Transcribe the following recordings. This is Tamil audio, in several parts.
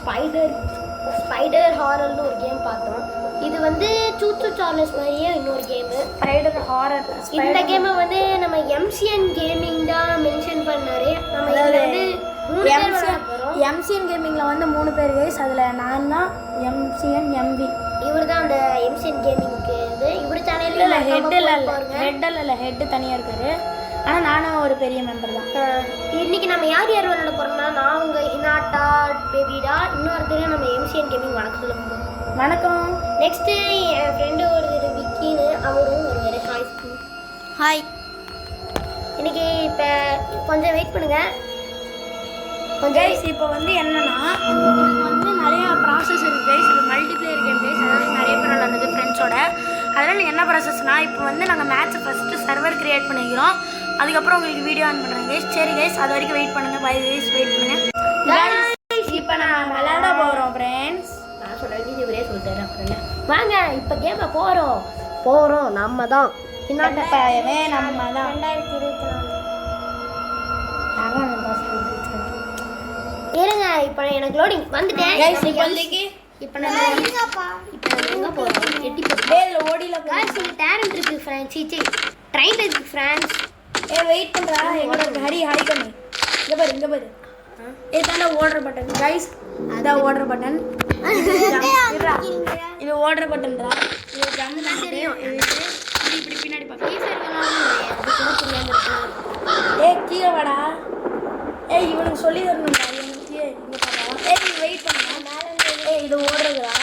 ஸ்பைடர் ஹாரர்னு ஒரு கேம் பார்த்தோம். இது வந்து சூச்சு சார்லஸ் மாதிரியே இன்னொரு கேமு ஸ்பைடர் ஹாரர். இந்த கேமை வந்து நம்ம எம்சிஎன் கேமிங் தான் மென்ஷன் பண்ணாரு. நம்ம இதில் வந்து எம்சிஎன் கேமிங்கில் வந்து 3 பேர் கைஸ். அதில் நான் தான் எம்சிஎன் எம்வி. இவர் தான் அந்த எம்சிஎன் கேமிங்க்கு இது. இவர் சேனலில் ஹெட்டு தனியாக இருக்காரு. ஆனால் நானும் ஒரு பெரிய மெம்பர் தான். இன்னைக்கு நம்ம யார் யார் விளையாட போகிறோம்னா, நான் உங்கள் ஹினாட்டா பேபிடா, இன்னொருத்தர் நம்ம எம்சிஎன் கேமிங் வணக்கம் சொல்ல போகிறோம். வணக்கம். நெக்ஸ்ட்டு என் ஃப்ரெண்டு ஒரு விக்கின்னு அவரும் ஒரு ஹாய். ஹாய். இன்னைக்கு இப்போ கொஞ்சம் வெயிட் பண்ணுங்கள். கைஸ் இப்போ வந்து என்னன்னா, இதுக்கு வந்து நிறையா ப்ராசஸ் இருக்குது கைஸ். இது மல்டிப்ளேயர் கேம் கைஸ். அதாவது நிறைய பேர் விளாடுறது ஃப்ரெண்ட்ஸோட. அதனால் என்ன ப்ராசஸ்னால், இப்போ வந்து நாங்கள் மேட்ச்சை ஃபஸ்ட்டு சர்வர் க்ரியேட் பண்ணிக்கிறோம். அதுக்கப்புறம் உங்களுக்கு வீடியோ ஆன் பண்ணுறேன் கைஸ். சரி கைஸ், அது வரைக்கும் வெயிட் பண்ணுங்கள். 5 கைஸ் வெயிட் பண்ணுங்கள். இப்போ நான் விளையாட போகிறோம் ஃப்ரெண்ட்ஸ். நான் சொல்ல வேண்டியது இவரே சொல்லிட்டாரு. அப்புறம் வாங்க இப்போ கேமை போகிறோம் நம்ம தான். இன்னொரு நம்ம தான் 2024 இருங்க. இப்போ எனக்கு லோடிங் வந்துட்டேன். இப்போ நான் எங்கே போகிறோம்? எட்டி இதில் ஓடியில் காய்ஸ் இங்கே டேரண்ட் இருக்குது ஃப்ரான்ஸ். சீச்சி ட்ரெயின் இருக்குது ஃப்ரான்ஸ். வெயிட் பண்ணுறா. எங்களோட ஹரி ஹாய் கம்மி. இங்கே பாரு இதுதானே ஓடுற பட்டன் கைஸ். அதான் ஓடுற பட்டன். இது ஓடுற பட்டன்டா. இது ஜம்மு தான் தெரியும். இப்படி பின்னாடி பார்க்க கீழே வாடா. இவனுக்கு சொல்லி தரணும்டா. இவனுக்கு இங்கே பாடா. நீ வெயிட் பண்ணா. இது ஓடுறதுடா.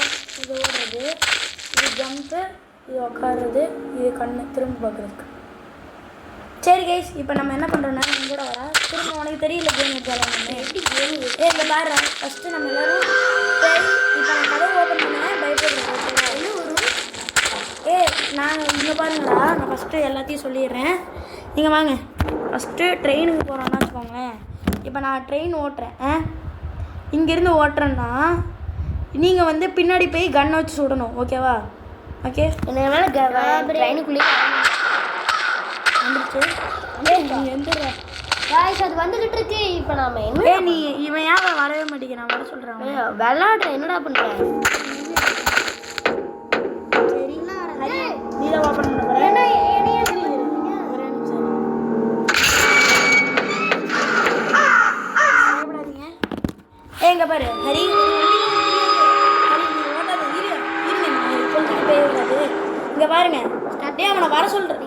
இது ஓடுறது, இது ஜம்ப்பு, இது உட்காருறது, இது கண்ணு திரும்ப பார்க்குறதுக்கு. சரி கைஸ், இப்போ நம்ம என்ன பண்ணுறோன்னா, நம்ம கூட வரா திரும்ப. உனக்கு தெரியல கேம் வச்சாலும் எப்படி கேம். இந்த பாரு ஃபஸ்ட்டு நம்ம எல்லோரும் இப்போ நான் கதவு ஓப்பன் பண்ணேன். பயப்படுறேன் என்ன வரும். நான் இங்கே பாருங்கடா. நான் ஃபஸ்ட்டு எல்லாத்தையும் சொல்லிடுறேன். நீங்கள் வாங்க. ஃபஸ்ட்டு ட்ரெயினுக்கு போகிறோன்னா வச்சுக்கோங்களேன். இப்போ நான் ட்ரெயின் ஓட்டுறேன். இங்கேருந்து ஓட்டுறேன்னா நீங்கள் வந்து பின்னாடி போய் கன்னை வச்சு சுடணும். ஓகேவா? ஓகே. என்ன ட்ரெயினுக்குள்ளேயே வந்துருச்சு. எந்திர காய்ஸ் அது வந்துக்கிட்டு இருக்கு. இப்போ நாம என்ன நீ இவன் ஏன் வரவே மாட்டேங்கிறான்? வர சொல்கிறேன். விளாடுறேன். என்னடா பண்ணுறேன்? சரி நீ தான் ஓப்பன் பண்ண போகிறேன். ஒரே நிமிஷம் பயப்படாதீங்க. எங்கே பாரு ஹரி. இங்கே பாருங்க. ஸ்டார்ட்டே அவனை வர சொல்கிறேன்.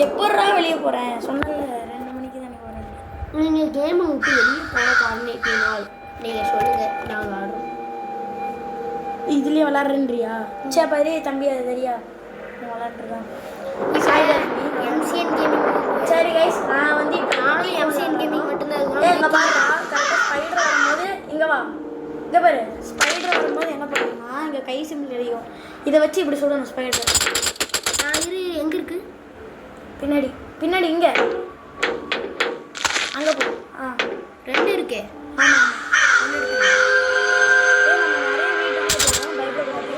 எப்பட்றா வெளியே போகிறேன்? சொன்னல 2 மணிக்கு தானே போகிறேன். நீங்கள் கேமை விட்டு வெளியே போகிற காரணத்தினால் நீங்கள் சொல்லுங்கள். நாங்கள் விளாடுறோம். இதுலேயே விளாட்றேன்றியா? சரி பாரு தம்பி, அது தெரியா நான் விளாட்றதான். MCN gaming. சரி கைஸ், நான் வந்து இப்போ நானும் எம்சிஎன் கேமிங் மட்டும்தான் இருக்கேன். இங்கே பாருடா. கரெக்டாக ஸ்பைடர் வரும்போது இங்கே வா. இங்கே பாரு ஸ்பைடர் வரும்போது என்ன பண்ணுறோம்னா, இங்கே கை சிம்பிள் தெரியும். இதை வச்சு இப்படி சொல்லணும் ஸ்பைடர். எங்கே இருக்குது? பின்னாடி இங்கே அங்கே போ. 2 இருக்கே. ஆமாம் நம்ம நிறைய வீட்டுக்கு போகிறோம். பயப்படக்கூடாது.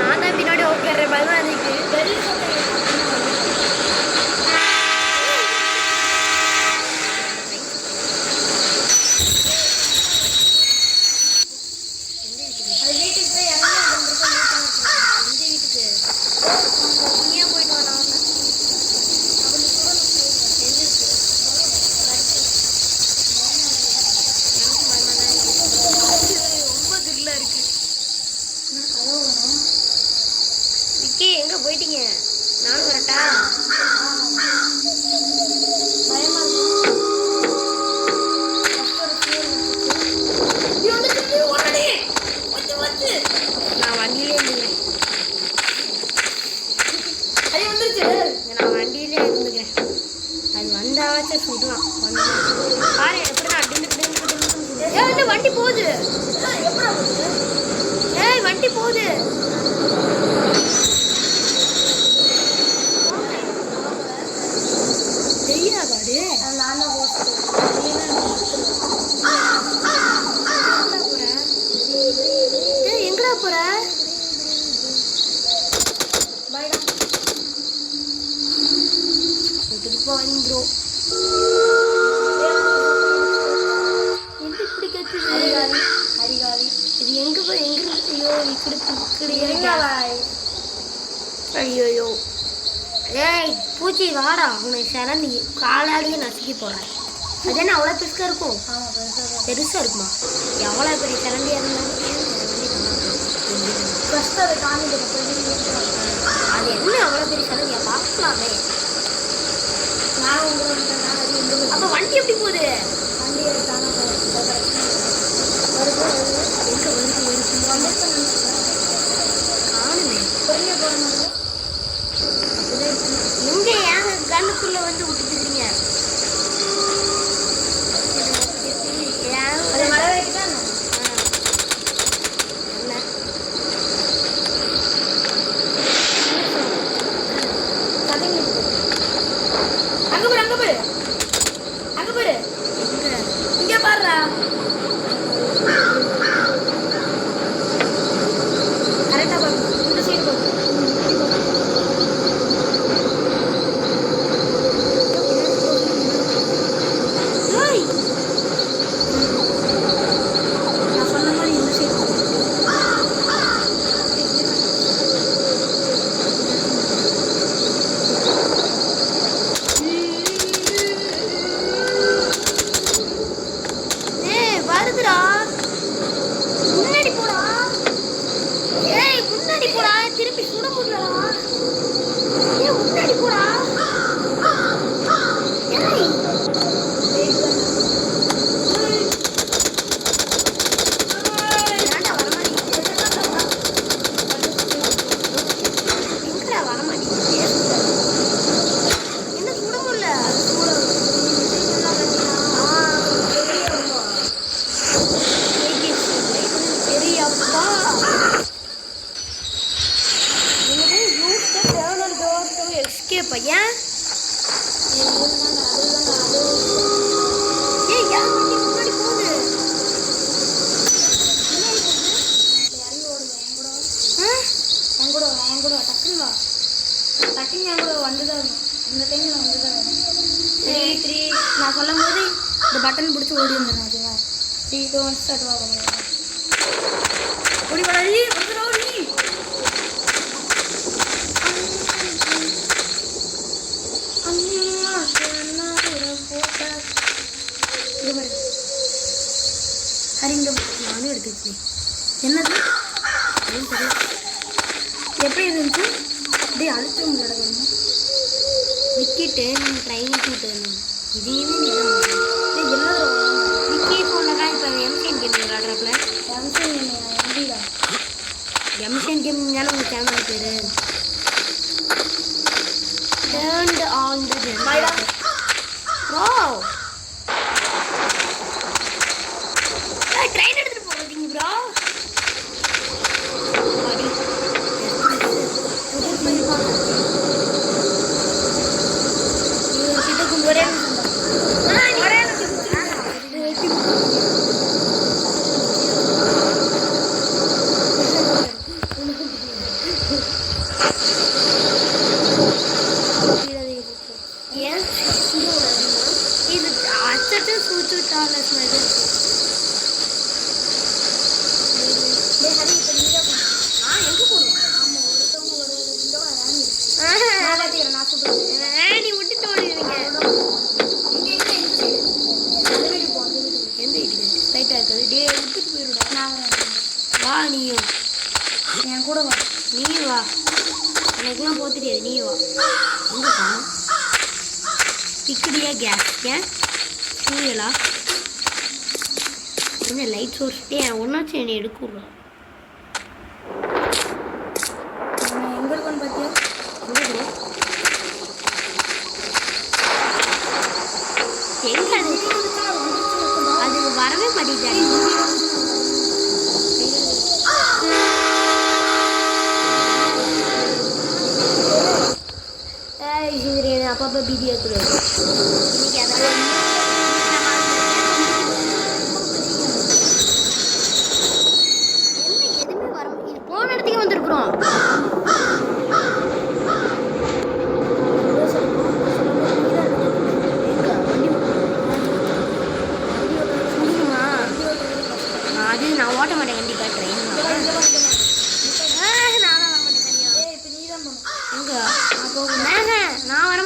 நான் தான் பின்னாடி உட்கார்றேன். பயமா இருக்கு. போயிட்டீங்க. நானும் வரட்டா? நான் வண்டியிலே இருந்துக்கிறேன். நான் வண்டியிலே இருந்துக்கிறேன். அது வந்தாச்சும் சுடலாம். பாரு எப்படி நான் வண்டி போகுது. வண்டி போகுது. எங்கடா போற? திருப்ப வந்து ஐயோ ஏய் பூச்சி வாடா உனக்கு சிறந்தி காலாலேயே நசுக்கி போகிறேன் அது என்ன அவ்வளோ பெருசாக இருக்கும் பெருசாக இருக்குமா எவ்வளோ பெரிய சிறந்தியாக இருந்தாலும் அது என்ன அவ்வளோ பெரிய சிறந்தியா பார்க்கலாமே அப்போ வண்டி எப்படி போகுது காணுமே எங்க ஏங்க கண்ணுக்குள்ள வந்து விட்டுட்டு இருக்கீங்க இங்க பாருடா கரெக்டா பாரு இந்த சைடு பாரு நான் சொன்ன மாதிரி இந்த சைடு வருதுடா முன்னாடி போடா ஏய் முன்னாடி போடா திருப்பி சுட முடியலடா ஏய் முன்னாடி போடா ஏய் ஏன்டா வரமாட்டேங்குது என்ன சுட முடியல பையன் ஏய் யார் வண்டி முன்னாடி போகுது என் கூட டக்குன்னு வா டக்குன்னு என் கூட வந்துதான் இந்த டைம்ல வந்துதான் 3 நான் சொல்லும் போது இந்த பட்டன் பிடிச்சி ஓடி வந்துடும் ஓகேவா 3 2 1 ஸ்டார்ட் வா ஓடி வராடி வந்துடும் நானும் எடுத்துக்கிட்டேன் என்னது எப்படி இருந்துச்சு அப்படியே அழுத்தம் நடக்கணும் விக்கிட்டு நீங்கள் ட்ரைனிங் விட்டுருந்தோம் இதையுமே நீ எல்லாரும் விக்கி ஃபோனில் தான் இப்போ எம்சிஎன் கேம் விளாட்றப்பல எம்பிடா எம்சிஎன் கேம் தானே உங்கள் சேனல் பேர் turned on the bro train எடுத்துகிட்டு போகிறீங்க ப்ரோ ஒரே ஏன் இது அச்சட்டு சூச்சு விட்டால ஸ்மெல் எங்கே போடுவோம் நீ விட்டுட்டு ஓடிடுவீங்க எந்த வீட்டுக்கு ஸ்ட்ரைட்டாக இருக்குது டே விட்டுட்டு போயிடுடா வா நீயும் என் கூட வா நீ வா எனக்குலாம் போக தெரியாது நீ வா எங்கே காணும் பிக்கடியா கேஸ் ஏன் சூரியலா என்ன லைட் சோர்ஸ் ஏன் ஒன்றாச்சும் என்னை எடுக்கூடா எங்கே இருக்கோன்னு பார்த்தியா எங்க அது வரவே மாட்டேங்குது அப்பப்போ பீதி ஏற்றுறது இன்னைக்கு அதெல்லாம் எதுவுமே வர இது போன இடத்துக்கு வந்திருக்கிறோம் அது நான் ஓட்ட மாட்டேன் கண்டிப்பாக ட்ரெயின்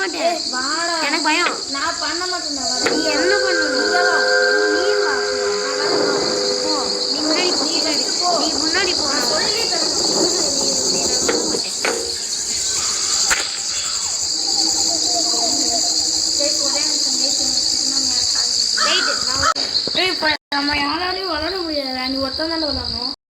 மாட்டேன். வாடா. எனக்கு பயம். நான் பண்ண மாட்டேன். வாடா. நீ என்ன பண்ணணும்? இங்க வா. நீ வா. நான் வரேன். போ. நீ முன்னாடி போ. நீ first போ. நீ முன்னாடி போ. சொல்லி தரேன்.